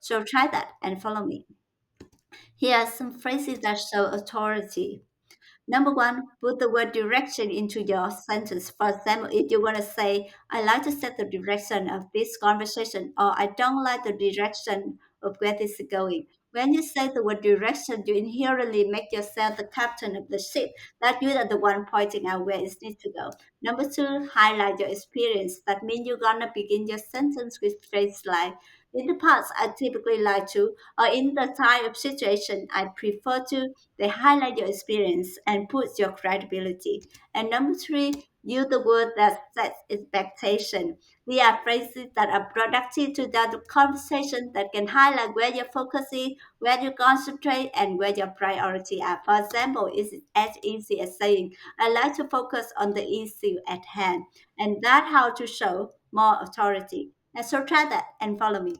So try that and follow me. Here are some phrases that show authority. Number one, put the word direction into your sentence. For example, if you want to say, I like to set the direction of this conversation, or I don't like the direction of where this is going. When you say the word direction, you inherently make yourself the captain of the ship, that you are the one pointing out where it needs to go. Number two, highlight your experience. That means you're going to begin your sentence with phrase like, in the past, I typically like to, or in the type of situation I prefer to. They highlight your experience and push your credibility. And number three, use the word that sets expectation. They are phrases that are productive to that conversation that can highlight where your focus is, where you concentrate, and where your priority are. For example, it's as easy as saying, I like to focus on the issue at hand. And that's how to show more authority. And so try that and follow me.